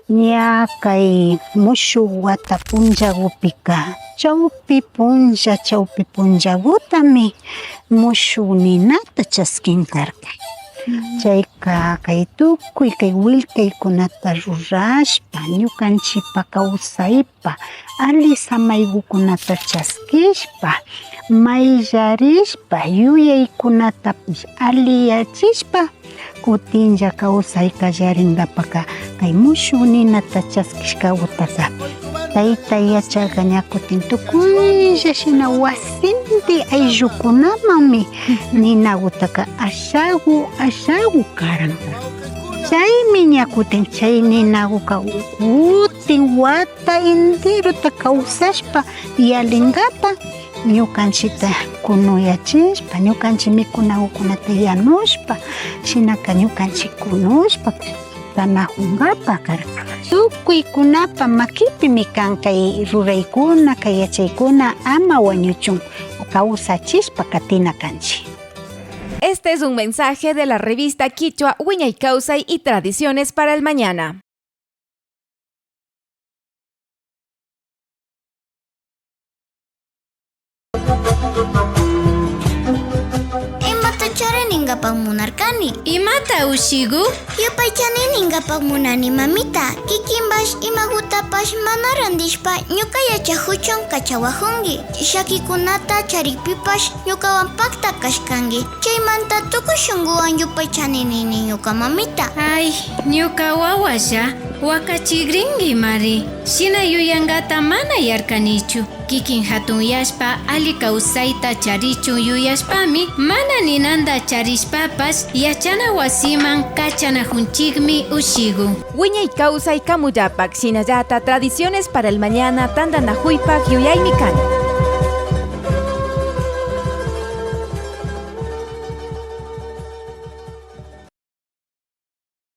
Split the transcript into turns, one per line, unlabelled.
ña kay mushuq wata punllakupika chawpi punllakutami mushuq ninata chaskinkarka. Chayka kay tukuy kay willkaykunata rurashpa ñukanchikpa kawsaypa alli samaykukunata chaskishpa mayllarishpa yuyaykunatapish aliyachishpa kutinlla kawsay kallarinkapaka kay mushuq ninata chaskishka utaka tayta yachayka ña kutin tukuylla shina wasinpi ayllukunamanmi nina utaka ashagu karanka. Chaymi ña kutin chay ninakuka kutin wata enteruta kawsashpa yalinkapa ñukanchikta kunuyachishpa ñukanchik mikunakunata yanushpa shinaka ñukanchik kunushpa ganajunkapak karka. Tukuykunapa makipimi kan kay ruraykuna kay yachaykuna ama wañuchun kawsachishpa katina kanchik.
Este es un mensaje de la revista Quichua Wiñay Kawsay y Tradiciones para el Mañana.
Ningapak munarkani.
Imata ushigu?
Yupaychani ningapak munani mamita. Kikimbash imagutapash mana randishpa ñuka yachahuchon kachawajungi. Shakikunata charikpipash ñukawan pakta kashkangi. Chaymanta tukushunguwan yupaychani nini ñuka mamita.
Ay, ñuka wawasha wakachigringi mari. Shina yuyangata mana yarkanichu. Kikin hatun yashpa ali kawsayta charichun yuyashpami mana ninanda charishpapas yachana wasiman kachanajunchikmi ushigu.
Wiñay Kawsay kamuyapak shinallata Tradiciones para el Mañana tandanajuypak yuyaymi kan.